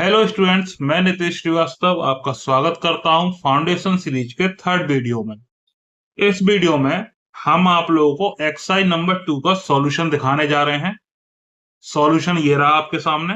Hello students, मैं नीतीश श्रीवास्तव आपका स्वागत करता हूं फाउंडेशन सीरीज के थर्ड वीडियो में। इस वीडियो में हम आप लोगों को एक्सरसाइज नंबर 2 का सॉल्यूशन दिखाने जा रहे हैं। सॉल्यूशन ये रहा आपके सामने।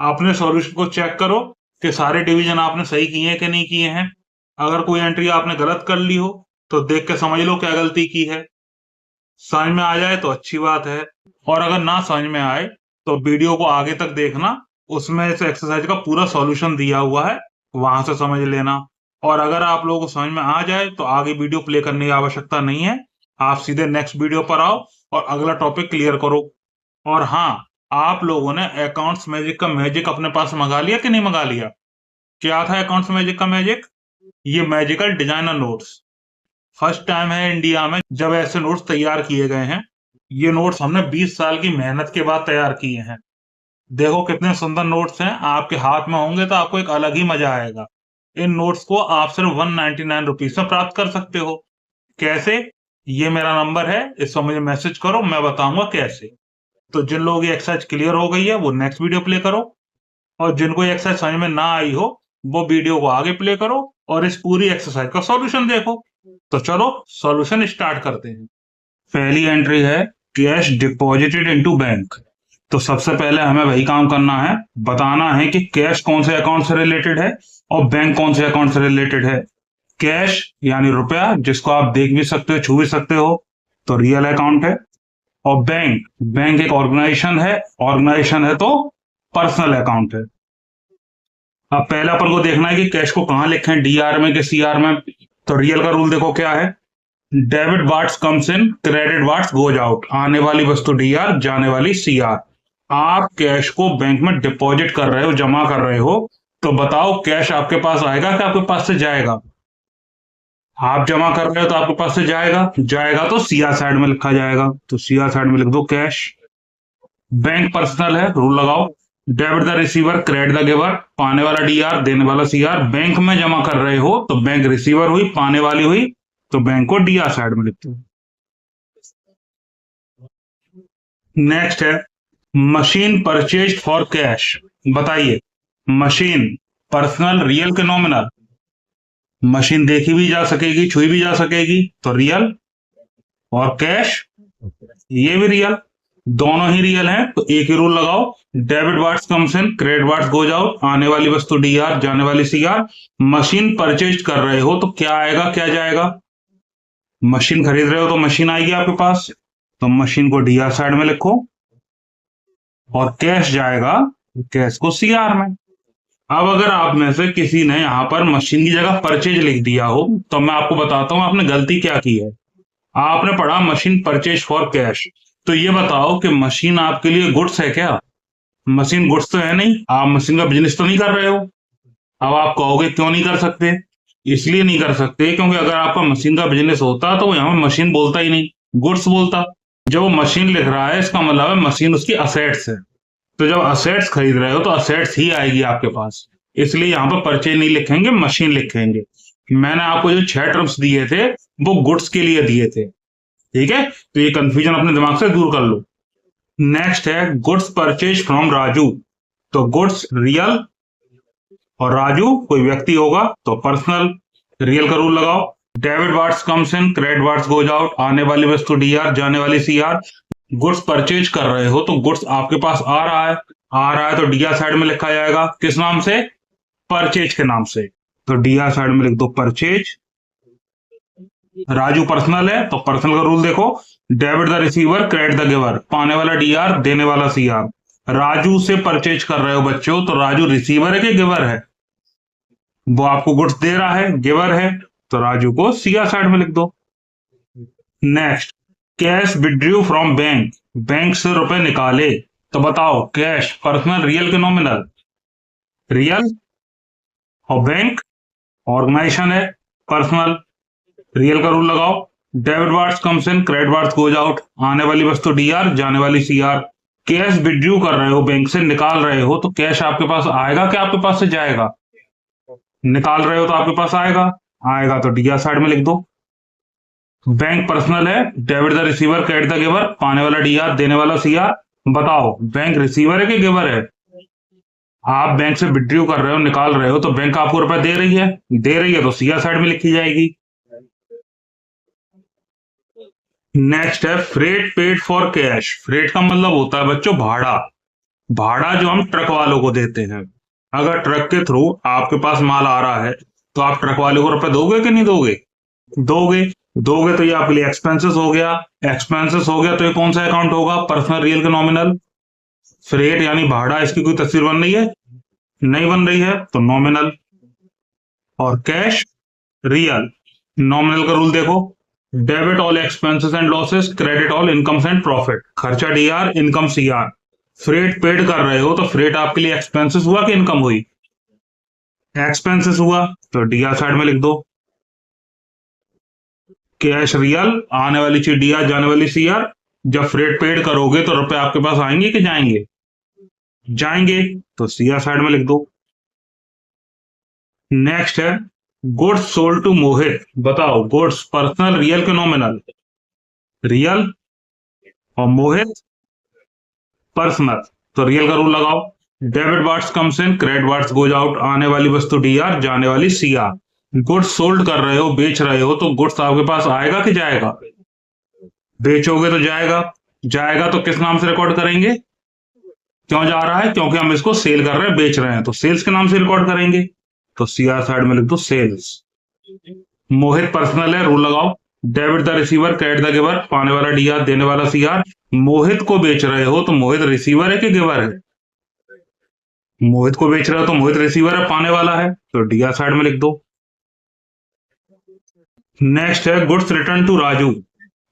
आपने सॉल्यूशन को चेक करो कि सारे डिवीजन आपने सही किए हैं कि नहीं किए हैं। अगर कोई एंट्री आपने गलत कर ली हो तो देख के समझ लो क्या गलती की है। समझ में आ जाए तो अच्छी बात है, और अगर ना समझ में आए तो वीडियो को आगे तक देखना, उसमें इस एक्सरसाइज का पूरा सॉल्यूशन दिया हुआ है, वहां से समझ लेना। और अगर आप लोगों को समझ में आ जाए तो आगे वीडियो प्ले करने की आवश्यकता नहीं है, आप सीधे नेक्स्ट वीडियो पर आओ और अगला टॉपिक क्लियर करो। और हाँ, आप लोगों ने अकाउंट्स मैजिक का मैजिक अपने पास मंगा लिया कि नहीं मंगा लिया? क्या था अकाउंट्स मैजिक का मैजिक? ये magical designer notes. First time है इंडिया में जब ऐसे नोट्स तैयार किए गए हैं। ये नोट्स हमने 20 साल की मेहनत के बाद तैयार किए हैं। देखो कितने सुंदर नोट्स हैं, आपके हाथ में होंगे तो आपको एक अलग ही मजा आएगा। इन नोट्स को आप सिर्फ 199 रुपीज में प्राप्त कर सकते हो। कैसे? ये मेरा नंबर है, इस पर मुझे मैसेज करो, मैं बताऊंगा कैसे। तो जिन लोगों की एक्सरसाइज क्लियर हो गई है वो नेक्स्ट वीडियो प्ले करो, और जिनको ये एक्सरसाइज समझ में ना आई हो वो वीडियो को आगे प्ले करो और इस पूरी एक्सरसाइज का सॉल्यूशन देखो। तो चलो सॉल्यूशन स्टार्ट करते हैं। पहली एंट्री है कैश डिपॉजिटेड इनटू बैंक। तो सबसे पहले हमें वही काम करना है, बताना है कि कैश कौन से अकाउंट से रिलेटेड है और बैंक कौन से अकाउंट से रिलेटेड है। कैश यानी रुपया, जिसको आप देख भी सकते हो, छू भी सकते हो, तो रियल अकाउंट है। और बैंक, बैंक एक ऑर्गेनाइजेशन है तो पर्सनल अकाउंट है। अब पहले अपन को देखना है कि कैश को कहां लिखें, डीआर में कि सीआर में। तो रियल का रूल देखो क्या है, debit what's comes in, credit what's goes out. आने वाली वस्तु डीआर, जाने वाली सीआर। आप कैश को बैंक में डिपॉजिट कर रहे हो, जमा कर रहे हो, तो बताओ कैश आपके पास आएगा कि आपके पास से जाएगा? आप जमा कर रहे हो तो आपके पास से जाएगा, जाएगा तो सीआर साइड में लिखा जाएगा, तो सीआर साइड में लिख दो कैश। बैंक पर्सनल है, रूल लगाओ, debit the receiver, credit the giver. पाने वाला डीआर, देने वाला सीआर। बैंक में जमा कर रहे हो तो बैंक रिसीवर हुई, पाने वाली हुई, तो बैंक को डीआर साइड में लिखते हो। नेक्स्ट है मशीन परचेज फॉर कैश। बताइए, मशीन पर्सनल, रियल के नॉमिनल? मशीन देखी भी जा सकेगी, छुई भी जा सकेगी, तो रियल। और कैश, ये भी रियल, दोनों ही रियल हैं, तो एक ही रूल लगाओ, debit what's comes in, credit what's goes out. आने वाली वस्तु डीआर, जाने वाली सीआर। मशीन परचेज कर रहे हो तो क्या आएगा क्या जाएगा? मशीन खरीद रहे हो तो मशीन आएगी आपके पास, तो मशीन को डीआर साइड में लिखो, और कैश जाएगा कैश को सीआर में। अब अगर आप में से किसी ने यहाँ पर मशीन की जगह परचेज लिख दिया हो तो मैं आपको बताता हूं आपने गलती क्या की है। आपने पढ़ा मशीन परचेज फॉर कैश, तो ये बताओ कि मशीन आपके लिए गुड्स है क्या? मशीन गुड्स तो है नहीं, आप मशीन का बिजनेस तो नहीं कर रहे हो। अब आप कहोगे क्यों नहीं कर सकते? इसलिए नहीं कर सकते क्योंकि अगर आपका मशीन का बिजनेस होता तो यहाँ मशीन बोलता ही नहीं, गुड्स बोलता। जब वो मशीन लिख रहा है इसका मतलब है मशीन उसकी असेट्स है, तो जब असेट्स खरीद रहे हो तो असेट्स ही आएगी आपके पास, इसलिए यहाँ पर परचेज नहीं लिखेंगे, मशीन लिखेंगे। मैंने आपको जो 6 टर्म्स दिए थे वो गुड्स के लिए दिए थे, ठीक है? तो ये कंफ्यूजन अपने दिमाग से दूर कर लो। नेक्स्ट है गुड्स परचेज फ्रॉम राजू। तो गुड्स रियल और राजू कोई व्यक्ति होगा तो पर्सनल। रियल का रूल लगाओ, debit what's comes in, credit what's goes out. आने वाली वस्तु डीआर, जाने वाली सीआर। गुड्स परचेज कर रहे हो तो गुड्स आपके पास आ रहा है, आ रहा है तो डीआर साइड में लिखा जाएगा, किस नाम से? परचेज के नाम से, तो डीआर साइड में लिख दो परचेज। राजू पर्सनल है तो पर्सनल का रूल देखो, debit the receiver, credit the giver. पाने वाला डीआर, देने वाला सीआर। राजू से परचेज कर रहे हो बच्चों, तो राजू रिसीवर है कि गिवर है? वो आपको गुड्स दे रहा है, गिवर है, तो राजू को सीआर साइड में लिख दो। Next, cash withdraw from bank. Bank से रुपए निकाले, तो बताओ कैश पर्सनल, रियल के नॉमिनल? रियल। और बैंक ऑर्गेनाइजेशन है, पर्सनल। रियल का रूल लगाओ, debit what's comes in, credit what's goes out. आने वाली वस्तु डीआर, जाने वाली सीआर। कैश विड्रू कर रहे हो, बैंक से निकाल रहे हो, तो कैश आपके पास आएगा कि आपके पास से जाएगा? निकाल रहे हो तो आपके पास आएगा, आएगा तो डीआर साइड में लिख दो। बैंक पर्सनल है, debit the receiver, credit the giver. पाने वाला डीआर, देने वाला सीआर। बताओ बैंक रिसीवर है कि गिवर है? आप बैंक से विड्रॉ कर रहे हो, निकाल रहे हो, तो बैंक आपको रुपए दे रही है तो सीआर साइड में लिखी जाएगी। नेक्स्ट है freight paid for cash. Freight का मतलब होता है बच्चों भाड़ा। भाड़ा जो हम ट्रक वालों को देते हैं। अगर ट्रक के थ्रू आपके पास माल आ रहा है तो आप ट्रक वाले को रुपए दोगे कि नहीं दोगे? दोगे। दोगे तो ये आपके लिए एक्सपेंसेस हो गया। एक्सपेंसेस हो गया तो ये कौन सा अकाउंट होगा? पर्सनल, रियल के नॉमिनल। फ्रेट यानी भाड़ा, इसकी कोई तस्वीर बन रही है? नहीं बन रही है तो नॉमिनल। और कैश, रियल। नॉमिनल का रूल देखो, debit all expenses and losses, credit all incomes and profit. खर्चा DR, income CR. Freight paid कर रहे हो तो फ्रेट आपके लिए एक्सपेंसेस हुआ कि इनकम हुई? एक्सपेंसेस हुआ तो डीआर साइड में लिख दो। कैश रियल, आने वाली चीज डीआर, जाने वाली सीआर। जब फ्रेट पेड करोगे तो रुपए आपके पास आएंगे कि जाएंगे? जाएंगे तो सीआर साइड में लिख दो। नेक्स्ट है गुड्स सोल्ड टू मोहित। बताओ गुड्स पर्सनल, रियल के नॉमिनल? रियल। और मोहित पर्सनल, तो रियल का रूल लगाओ। Debit what's comes in, credit what's goes out. आने वाली वस्तु डीआर, जाने वाली सीआर। गुड्स सोल्ड कर रहे हो, बेच रहे हो, तो गुड्स आपके पास आएगा कि जाएगा? बेचोगे तो जाएगा। जाएगा तो किस नाम से रिकॉर्ड करेंगे? क्यों जा रहा है? क्योंकि हम इसको सेल कर रहे हैं, बेच रहे हैं, तो सेल्स के नाम से रिकॉर्ड करेंगे। तो सीआर साइड में लिख दो सेल्स। मोहित पर्सनल है, रूल लगाओ। Debit the receiver, credit the giver. पाने वाला डीआर, देने वाला सीआर। मोहित को बेच रहे हो तो मोहित रिसीवर है कि गिवर है? मोहित को बेच रहे हो तो मोहित रिसीवर है, पाने वाला है, तो डीआर साइड में लिख दो। नेक्स्ट है goods return to Raju.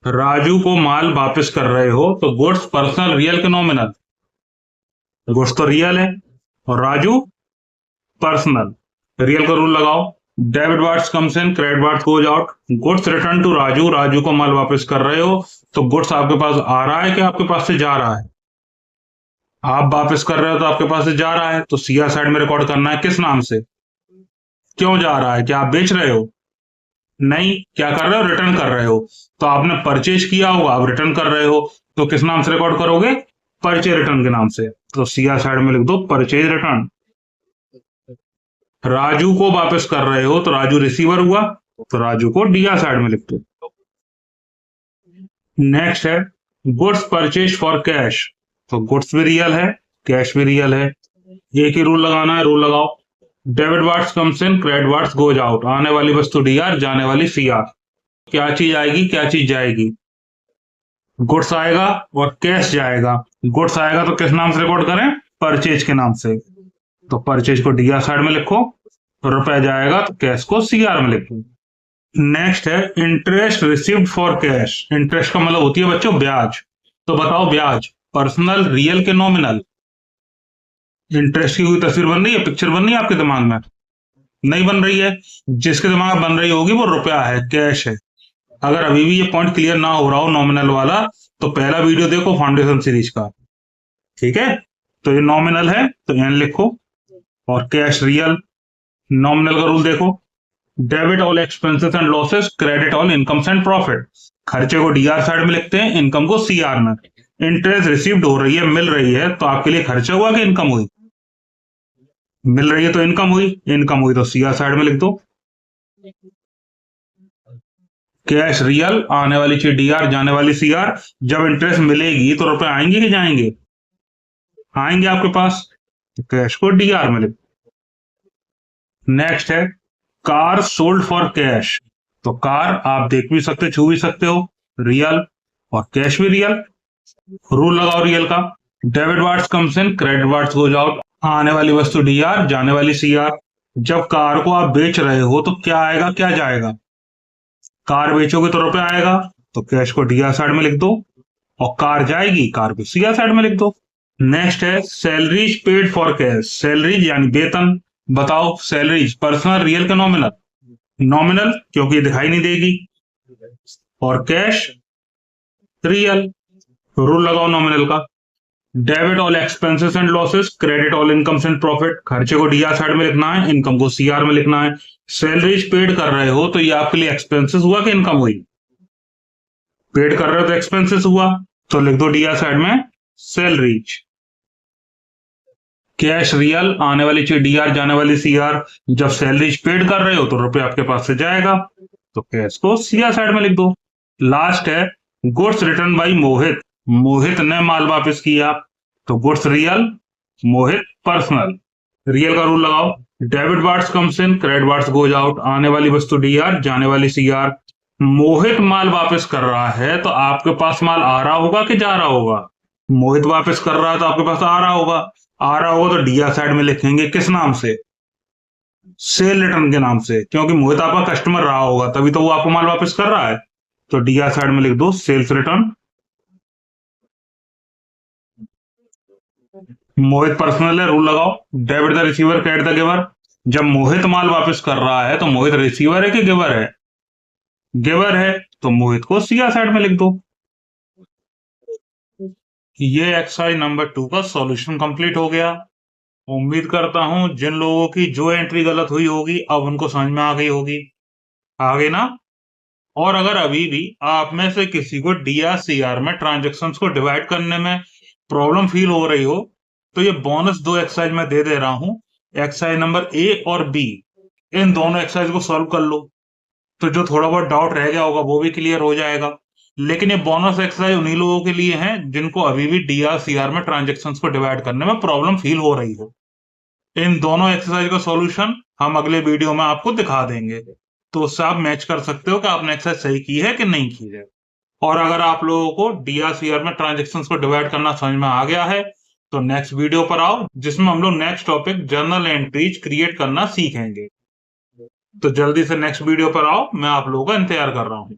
Raju को माल वापस कर रहे हो तो गुड्स पर्सनल, रियल के नॉमिनल? गुड्स तो रियल है और राजू पर्सनल। रियल का रूल लगाओ। Debit what's comes in, credit what's goes out. Goods return to Raju, Raju को माल वापस कर रहे हो तो गुड्स आपके पास आ रहा है कि आपके पास से जा रहा है? आप वापस कर रहे हो तो आपके पास से जा रहा है, तो सीआर साइड में रिकॉर्ड करना है किस नाम से? क्यों जा रहा है? क्या आप बेच रहे हो? नहीं, क्या कर रहे हो? रिटर्न कर रहे हो। तो आपने परचेज किया होगा, आप रिटर्न कर रहे हो, तो किस नाम से रिकॉर्ड करोगे? परचेज रिटर्न के नाम से। तो सीआर साइड में लिख दो परचेज रिटर्न। राजू को वापस कर रहे हो तो राजू रिसीवर हुआ, तो राजू को डीआर साइड में लिख दो। नेक्स्ट है गुड्स परचेज फॉर कैश। तो गुड्स भी रियल है, कैश भी रियल है। एक ही रूल लगाना है, रूल लगाओ। Debit what's comes in, credit what's goes out. आने वाली वस्तु डीआर, जाने वाली सीआर। क्या चीज आएगी, क्या चीज जाएगी? गुड्स आएगा और कैश जाएगा। गुड्स आएगा तो किस नाम से रिकॉर्ड करें? परचेज के नाम से। तो परचेज को डीआर साइड में लिखो, तो रुपया जाएगा तो कैश को सीआर में लिखो। नेक्स्ट है interest received for cash. Interest का मतलब होती है बच्चों ब्याज। तो बताओ ब्याज पर्सनल, रियल के नॉमिनल? इंटरेस्ट की कोई तस्वीर बन रही है, पिक्चर बन रही है आपके दिमाग में? नहीं बन रही है। जिसके दिमाग में बन रही होगी वो रुपया है, कैश है। अगर अभी भी ये पॉइंट क्लियर ना हो रहा हो नॉमिनल वाला, तो पहला वीडियो देखो फाउंडेशन सीरीज का, ठीक है? तो ये नॉमिनल है तो एन लिखो, और कैश रियल। नॉमिनल का रूल देखो, debit all expenses and losses, credit all incomes and profit. खर्चे को डीआर साइड में लिखते हैं, इनकम को सीआर में। इंटरेस्ट रिसीव्ड हो रही है, मिल रही है, तो आपके लिए खर्चा हुआ कि इनकम हुई? मिल रही है तो इनकम हुई, इनकम हुई तो सीआर साइड में लिख दो। कैश रियल, आने वाली चीज डीआर, जाने वाली सीआर। जब इंटरेस्ट मिलेगी तो रुपए आएंगे कि जाएंगे? आएंगे आपके पास, तो कैश को डीआर में लिख। नेक्स्ट है कार सोल्ड फॉर कैश। तो कार आप देख भी सकते, छू भी सकते हो, रियल, और कैश भी रियल। रूल लगाओ रियल का। Debit what's comes in, credit what's goes out. आने वाली वस्तु डीआर, जाने वाली सीआर। जब कार को आप बेच रहे हो तो क्या आएगा, क्या जाएगा? कार बेचोगे तो रुपए आएगा, तो कैश को डीआर साइड में लिख दो, और कार जाएगी, कार को सीआर साइड में लिख दो। नेक्स्ट है salaries paid for cash. Salaries यानी वेतन। बताओ सैलरीज पर्सनल, रियल का नॉमिनल? नॉमिनल, क्योंकि दिखाई नहीं देगी। और कैश रियल। रूल लगाओ नॉमिनल का। Debit all expenses and losses, credit all incomes and profit. खर्चे को डीआर साइड में लिखना है, इनकम को सीआर में लिखना है। सैलरीज पेड कर रहे हो तो ये आपके लिए एक्सपेंसेस हुआ कि इनकम हुई? पेड कर रहे हो तो एक्सपेंसेस हुआ, तो लिख दो डीआर साइड में सैलरीज। कैश रियल, आने वाली चीज डीआर, जाने वाली सीआर। जब सैलरी पेड कर रहे हो तो रुपये आपके पास से जाएगा, तो कैश को सीआर साइड में लिख दो। लास्ट है गुड्स रिटर्न बाई मोहित, मोहित ने माल वापस किया, तो गुड्स रियल, मोहित पर्सनल। रियल का रूल लगाओ, debit bars comes in, credit bars goes out. आने वाली वस्तु डीआर, जाने वाली सीआर। मोहित माल वापस कर रहा है तो आपके पास माल आ रहा होगा कि जा रहा होगा? मोहित वापस कर रहा है तो आपके पास आ रहा होगा। आ रहा होगा तो डीआर साइड में लिखेंगे किस नाम से? सेल रिटर्न के नाम से, क्योंकि मोहित आपका कस्टमर रहा होगा तभी तो वो आपको माल वापस कर रहा है। तो डीआर साइड में लिख दो सेल्स रिटर्न। मोहित पर्सनल है, रूल लगाओ, debit the receiver, credit the giver. जब मोहित माल वापस कर रहा है तो मोहित रिसीवर है कि गिवर है? गिवर है, तो मोहित को सीआर साइड में लिख दो। ये एक्सरसाइज नंबर 2 का सॉल्यूशन कंप्लीट हो गया। उम्मीद करता हूं जिन लोगों की जो एंट्री गलत हुई होगी अब उनको समझ में आ गई होगी। आ गई ना? और अगर अभी भी आप में से किसी को डीआर-सीआर में ट्रांजैक्शंस को डिवाइड करने में प्रॉब्लम फील हो रही हो, तो ये बोनस 2 एक्सरसाइज मैं दे दे रहा हूं। एक्सरसाइज नंबर ए और बी, इन दोनों एक्सरसाइज को सॉल्व कर लो, तो जो थोड़ा बहुत डाउट रह गया होगा वो भी क्लियर हो जाएगा। लेकिन ये बोनस एक्सरसाइज उन्हीं लोगों के लिए है जिनको अभी भी डीआर-सीआर में ट्रांजैक्शंस को डिवाइड करने में प्रॉब्लम फील हो रही हो। इन दोनों एक्सरसाइज का सॉल्यूशन हम अगले वीडियो में आपको दिखा देंगे, तो उससे आप मैच कर सकते हो कि आपने एक्सरसाइज सही की है कि नहीं की है। और अगर आप लोगों को डीआर-सीआर में ट्रांजैक्शंस को डिवाइड करना समझ में आ गया है, तो नेक्स्ट वीडियो पर आओ जिसमें हम लोग next topic journal entries create करना सीखेंगे। तो जल्दी से नेक्स्ट वीडियो पर आओ, मैं आप लोगों का इंतजार कर रहा हूँ।